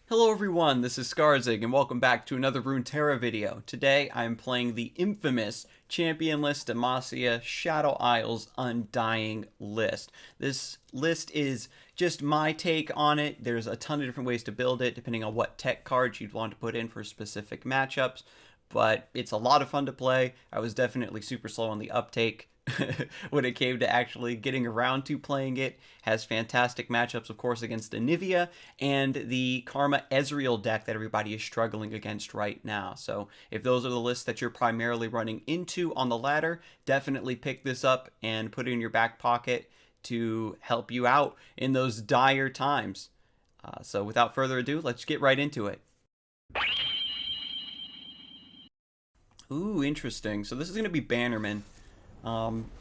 Hello everyone, this is Scarzig, and welcome back to another Runeterra video. Today I am playing the infamous Championless Demacia Shadow Isles Undying list. This list is just my take on it. There's a ton of different ways to build it, depending on what tech cards you'd want to put in for specific matchups. But it's a lot of fun to play. I was definitely super slow on the uptake when it came to actually getting around to playing it. Has fantastic matchups, of course, against Anivia and the Karma Ezreal deck that everybody is struggling against right now. So if those are the lists that you're primarily running into on the ladder, definitely pick this up and put it in your back pocket to help you out in those dire times. So without further ado, let's get right into it. Ooh, interesting. So this is going to be Bannerman.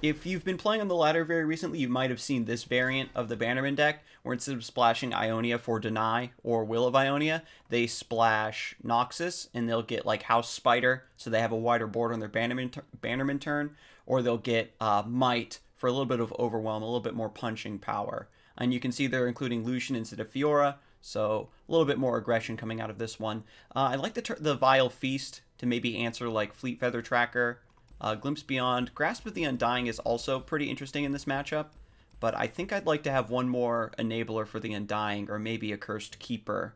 If you've been playing on the ladder very recently, you might have seen this variant of the Bannerman deck, where instead of splashing Ionia for Deny or Will of Ionia, they splash Noxus, and they'll get like House Spider, so they have a wider board on their Bannerman turn, or they'll get Might for a little bit of overwhelm, a little bit more punching power. And you can see they're including Lucian instead of Fiora, so a little bit more aggression coming out of this one. I like the Vile Feast to maybe answer like Fleet Feather Tracker, Glimpse Beyond. Grasp of the Undying is also pretty interesting in this matchup, but I think I'd like to have one more enabler for the Undying, or maybe a Cursed Keeper.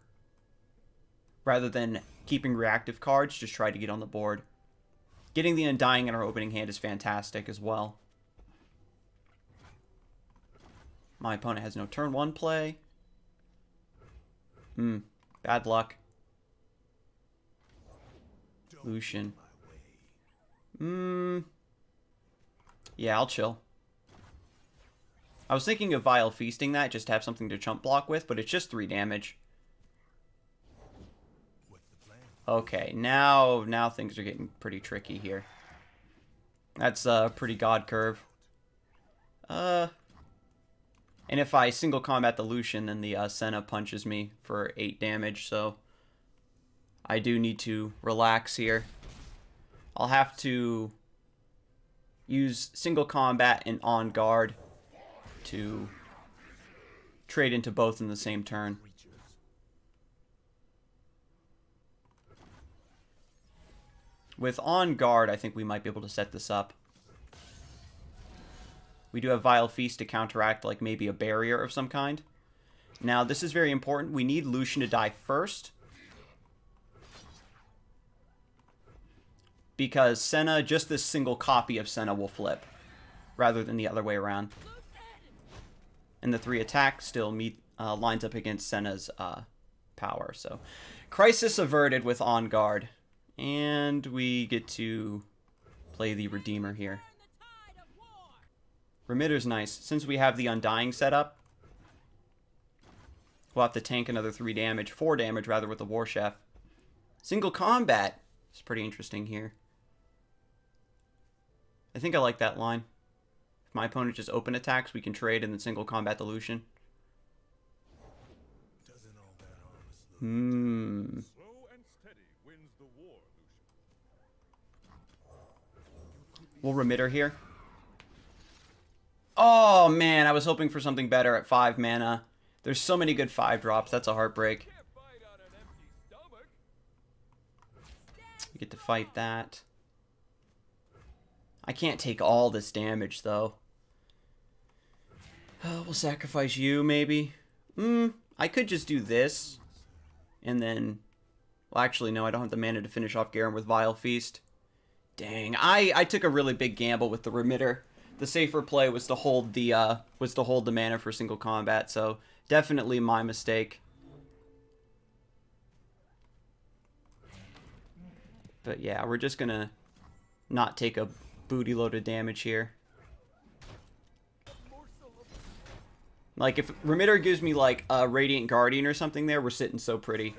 Rather than keeping reactive cards, just try to get on the board. Getting the Undying in our opening hand is fantastic as well. My opponent has no turn 1 play. Bad luck. Lucian. Yeah, I'll chill. I was thinking of Vile Feasting that, just to have something to chump block with, but it's just 3 damage. Okay, now things are getting pretty tricky here. That's a pretty god curve. And if I single combat the Lucian, then the Senna punches me for 8 damage, so I do need to relax here. I'll have to use single combat and on guard to trade into both in the same turn. With on guard, I think we might be able to set this up. We do have Vile Feast to counteract like maybe a barrier of some kind. Now, this is very important. We need Lucian to die first, because Senna, just this single copy of Senna will flip, rather than the other way around. And the 3 attack still lines up against Senna's power. So, crisis averted with on guard. And we get to play the Redeemer here. Remitter's nice. Since we have the Undying set up, we'll have to tank another 3 damage, 4 damage rather, with the War Chef. Single combat is pretty interesting here. I think I like that line. If my opponent just open attacks, we can trade and then single combat the Lucian. We'll Remitter here. Oh man, I was hoping for something better at 5 mana. There's so many good 5 drops. That's a heartbreak. We get to fight that. I can't take all this damage, though. We'll sacrifice you, maybe. I could just do this. And then... Well, actually, no, I don't have the mana to finish off Garen with Vile Feast. Dang, I took a really big gamble with the Remitter. The safer play was to hold the mana for single combat, so definitely my mistake. But yeah, we're just gonna not take a booty load of damage here. Like, if Remitter gives me like a Radiant Guardian or something there, we're sitting so pretty.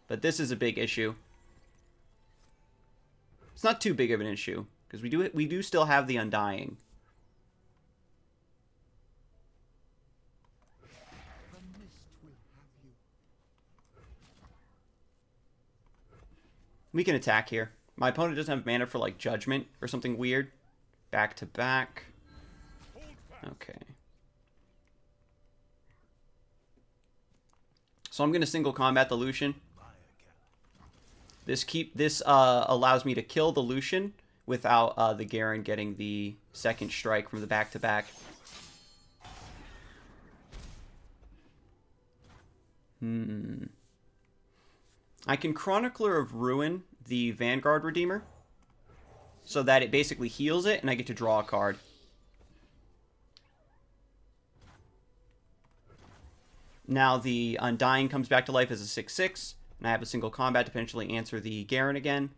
But this is a big issue. It's not too big of an issue, because we do still have the Undying. We can attack here. My opponent doesn't have mana for like Judgment or something weird. Back to back. Okay. So I'm going to single combat the Lucian. This allows me to kill the Lucian without the Garen getting the second strike from the back-to-back. I can Chronicler of Ruin the Vanguard Redeemer so that it basically heals it and I get to draw a card. Now the Undying comes back to life as a 6/6, and I have a single combat to potentially answer the Garen again.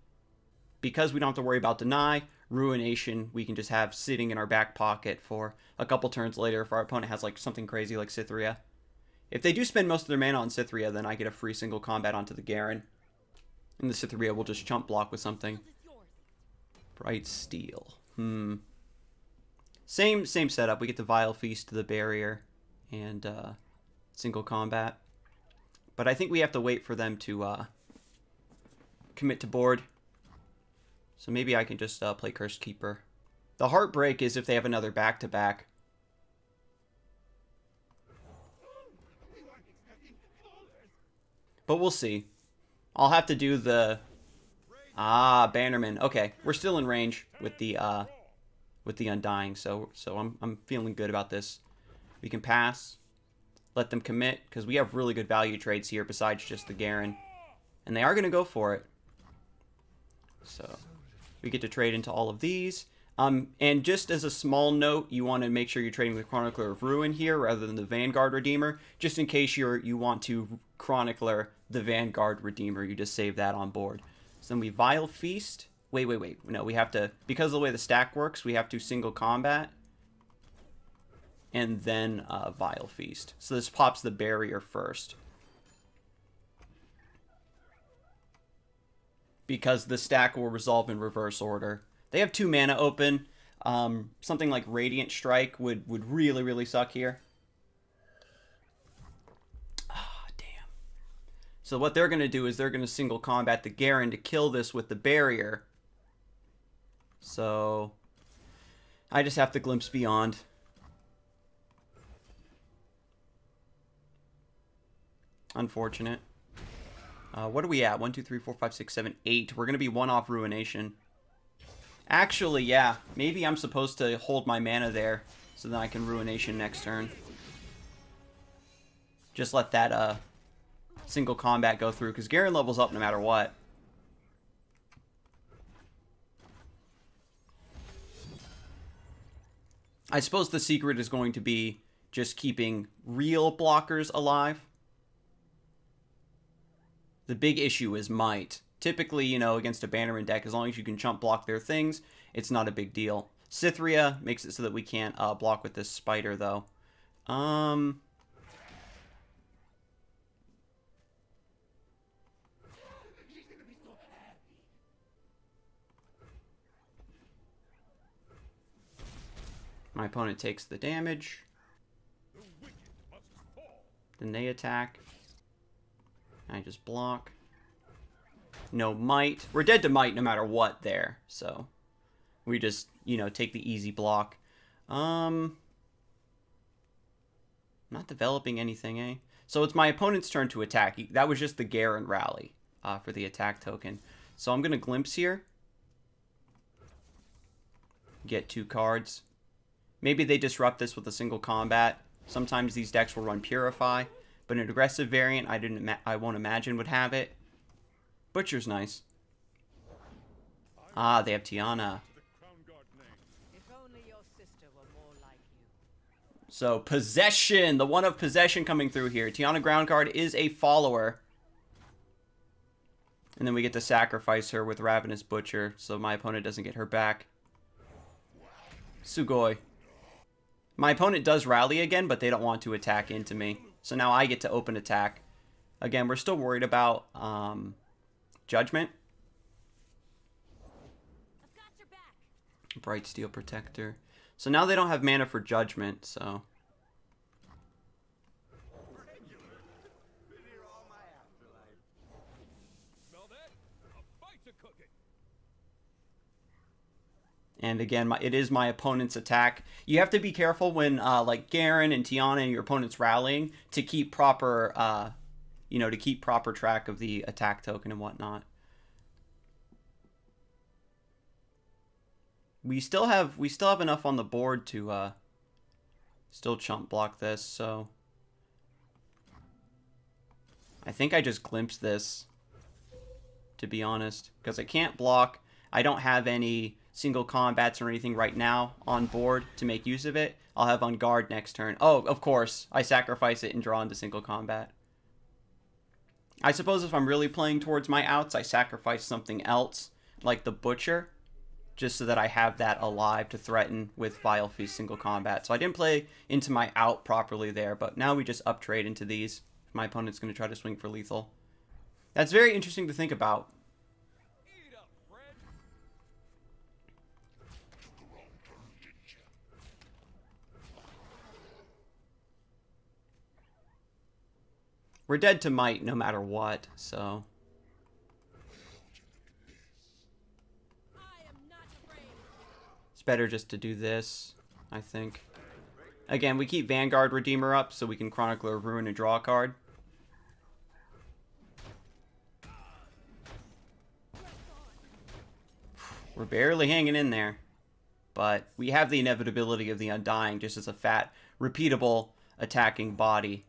Because we don't have to worry about deny, Ruination we can just have sitting in our back pocket for a couple turns later if our opponent has like something crazy like Cytherea. If they do spend most of their mana on Cytherea, then I get a free single combat onto the Garen. And the Cytherea will just chump block with something. Bright Steel. Same setup. We get the Vile Feast to the barrier and single combat. But I think we have to wait for them to commit to board. So maybe I can just play Cursed Keeper. The Heartbreak is if they have another back-to-back. But we'll see. I'll have to do the... Bannerman. Okay, we're still in range with the Undying, so I'm feeling good about this. We can pass. Let them commit, because we have really good value trades here besides just the Garen. And they are going to go for it. So, we get to trade into all of these. And just as a small note, you want to make sure you're trading with Chronicler of Ruin here rather than the Vanguard Redeemer. Just in case you want to Chronicler the Vanguard Redeemer, you just save that on board. So then we Vile Feast. Wait. No, we have to, because of the way the stack works, we have to single combat. And then Vile Feast. So this pops the barrier first. Because the stack will resolve in reverse order. They have 2 mana open. Something like Radiant Strike would really, really suck here. Damn. So what they're going to do is they're going to single combat the Garen to kill this with the barrier. So I just have to Glimpse Beyond. Unfortunate. What are we at? 1, 2, 3, 4, 5, 6, 7, 8. We're going to be 1 off Ruination. Actually, yeah. Maybe I'm supposed to hold my mana there so then I can Ruination next turn. Just let that single combat go through, because Garen levels up no matter what. I suppose the secret is going to be just keeping real blockers alive. The big issue is might. Typically, you know, against a Bannerman deck, as long as you can chump block their things, it's not a big deal. Cytherea makes it so that we can't block with this spider, though. My opponent takes the damage. Then they attack. I just block. No might. We're dead to might no matter what there. So we just, you know, take the easy block. Not developing anything, eh? So it's my opponent's turn to attack. That was just the Garen rally for the attack token. So I'm going to Glimpse here. Get 2 cards. Maybe they disrupt this with a single combat. Sometimes these decks will run Purify. But an aggressive variant, I won't imagine would have it. Butcher's nice. They have Tiana. So, Possession. The one of Possession coming through here. Tiana Groundguard is a follower. And then we get to sacrifice her with Ravenous Butcher, so my opponent doesn't get her back. Sugoi. My opponent does rally again, but they don't want to attack into me. So now I get to open attack. Again, we're still worried about Judgment. I've got your back. Bright Steel Protector. So now they don't have mana for Judgment, so... And again, it is my opponent's attack. You have to be careful when, like, Garen and Tiana and your opponent's rallying to keep proper you know, to keep proper track of the attack token and whatnot. We still have enough on the board to still chump block this, so I think I just glimpsed this, to be honest, because I can't block. I don't have any single combats or anything right now on board to make use of it. I'll have on guard next turn. Oh, of course, I sacrifice it and draw into single combat. I suppose if I'm really playing towards my outs, I sacrifice something else, like the Butcher, just so that I have that alive to threaten with Vile Feast single combat. So I didn't play into my out properly there, but now we just up trade into these. My opponent's going to try to swing for lethal. That's very interesting to think about. We're dead to might no matter what, so it's better just to do this, I think. Again, we keep Vanguard Redeemer up so we can Chronicler of Ruin and draw a card. We're barely hanging in there, but we have the inevitability of the Undying just as a fat, repeatable attacking body.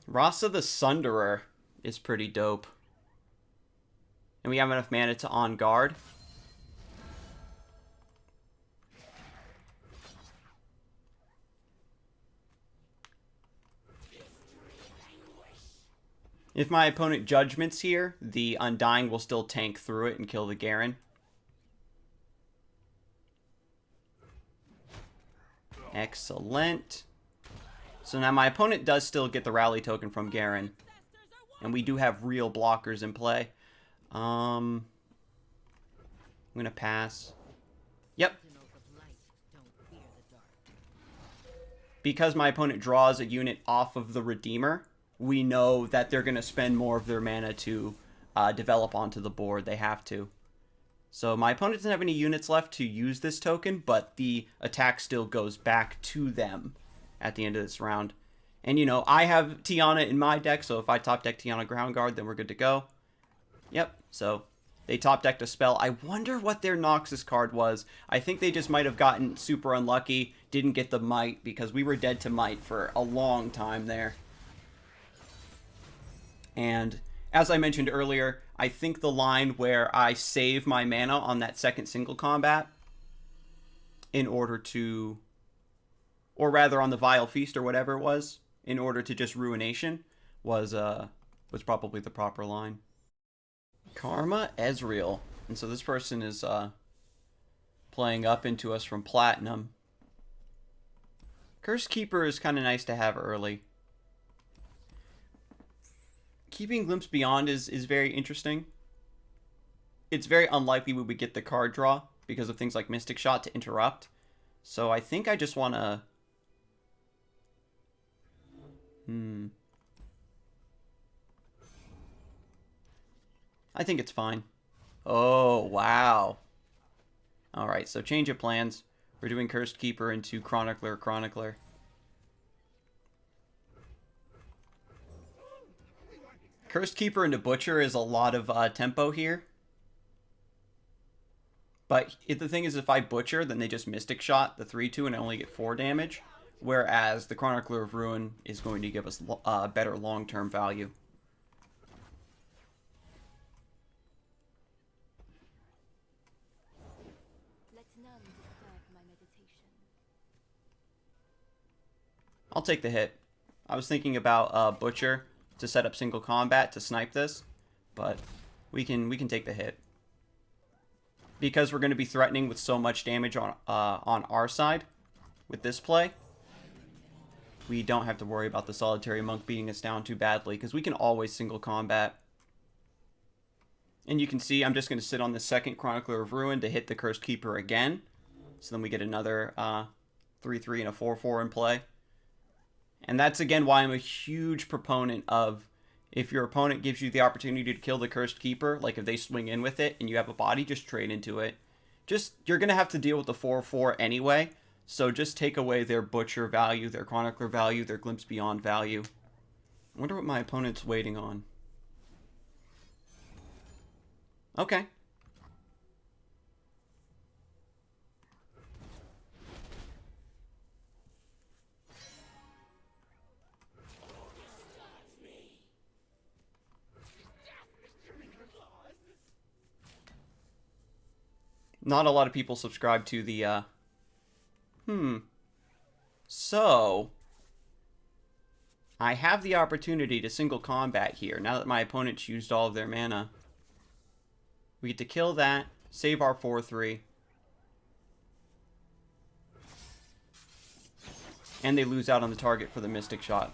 Rasa the Sunderer is pretty dope. And we have enough mana to on guard. If my opponent Judgments here, the Undying will still tank through it and kill the Garen. Excellent. So now my opponent does still get the rally token from Garen. And we do have real blockers in play. I'm going to pass. Yep. Because my opponent draws a unit off of the Redeemer, we know that they're going to spend more of their mana to develop onto the board. They have to. So my opponent doesn't have any units left to use this token, but the attack still goes back to them at the end of this round. And, you know, I have Tiana in my deck, so if I top deck Tiana Ground Guard, then we're good to go. Yep, so they top decked a spell. I wonder what their Noxus card was. I think they just might have gotten super unlucky, didn't get the Might, because we were dead to Might for a long time there. And as I mentioned earlier, I think the line where I save my mana on that second single combat in order to, or rather on the Vile Feast or whatever it was, in order to just Ruination, was probably the proper line. Karma Ezreal. And so this person is playing up into us from Platinum. Curse Keeper is kind of nice to have early. Keeping Glimpse Beyond is very interesting. It's very unlikely we would get the card draw because of things like Mystic Shot to interrupt. So I think I just want to... I think it's fine. Oh, wow. Alright, so change of plans. We're doing Cursed Keeper into Chronicler. Cursed Keeper into Butcher is a lot of tempo here. But the thing is, if I Butcher, then they just Mystic Shot the 3-2 and I only get 4 damage. Whereas the Chronicler of Ruin is going to give us better long-term value. I'll take the hit. I was thinking about Butcher to set up single combat to snipe this, but we can take the hit. Because we're going to be threatening with so much damage on our side with this play, we don't have to worry about the Solitary Monk beating us down too badly, because we can always single combat. And you can see I'm just going to sit on the second Chronicler of Ruin to hit the Cursed Keeper again. So then we get another 3/3 and a 4/4 in play. And that's again why I'm a huge proponent of, if your opponent gives you the opportunity to kill the Cursed Keeper, like if they swing in with it and you have a body, just trade into it. You're going to have to deal with the 4/4 anyway, so just take away their Butcher value, their Chronicler value, their Glimpse Beyond value. I wonder what my opponent's waiting on. Okay. Not a lot of people subscribe to the, So, I have the opportunity to single combat here, now that my opponent's used all of their mana. We get to kill that, save our 4/3. And they lose out on the target for the Mystic Shot.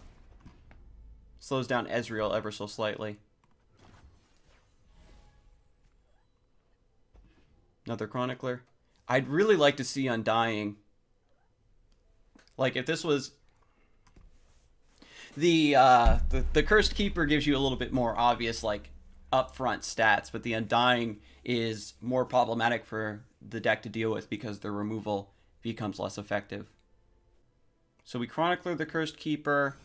Slows down Ezreal ever so slightly. Another Chronicler. I'd really like to see Undying. Like, if this was... The Cursed Keeper gives you a little bit more obvious, like, upfront stats, but the Undying is more problematic for the deck to deal with because the removal becomes less effective. So we Chronicler the Cursed Keeper.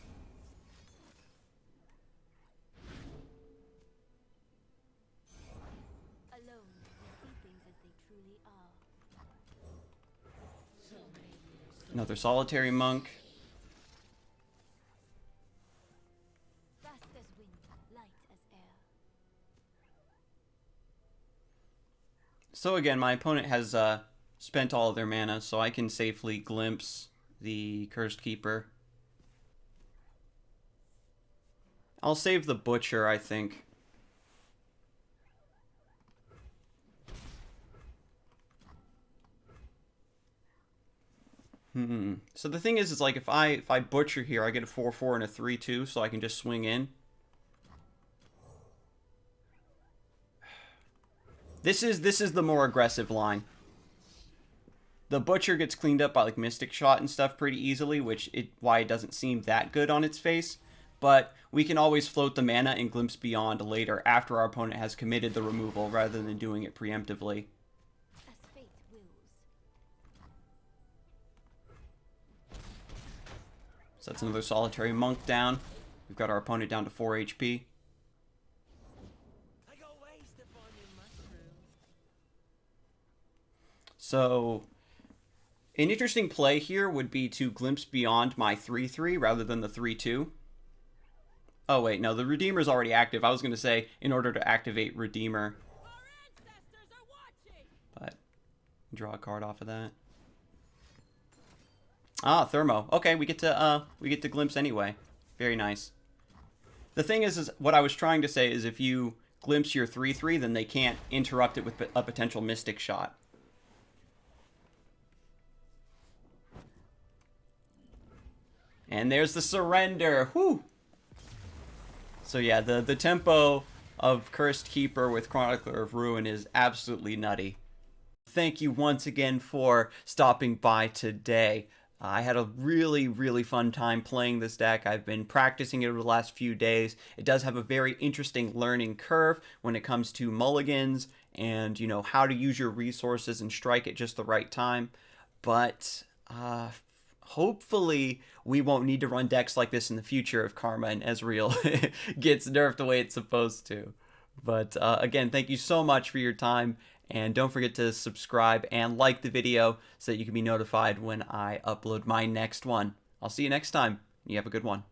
Another Solitary Monk. So again, my opponent has spent all of their mana, so I can safely glimpse the Cursed Keeper. I'll save the Butcher, I think. So the thing is like if I Butcher here, I get a 4/4 and a 3/2, so I can just swing in. This is the more aggressive line. The Butcher gets cleaned up by like Mystic Shot and stuff pretty easily, why it doesn't seem that good on its face. But we can always float the mana and Glimpse Beyond later after our opponent has committed the removal rather than doing it preemptively. So that's another Solitary Monk down. We've got our opponent down to 4 HP. So, an interesting play here would be to Glimpse Beyond my 3/3 rather than the 3/2. Oh wait, no, the Redeemer's already active. I was going to say, in order to activate Redeemer. But, draw a card off of that. Ah, Thermo. Okay, we get to glimpse anyway. Very nice. The thing is what I was trying to say is if you glimpse your 3/3, then they can't interrupt it with a potential Mystic Shot. And there's the surrender. Whew. So yeah, the tempo of Cursed Keeper with Chronicler of Ruin is absolutely nutty. Thank you once again for stopping by today. I had a really, really fun time playing this deck. I've been practicing it over the last few days. It does have a very interesting learning curve when it comes to mulligans and, you know, how to use your resources and strike at just the right time. But hopefully we won't need to run decks like this in the future if Karma and Ezreal gets nerfed the way it's supposed to. But again, thank you so much for your time. And don't forget to subscribe and like the video so that you can be notified when I upload my next one. I'll see you next time. You have a good one.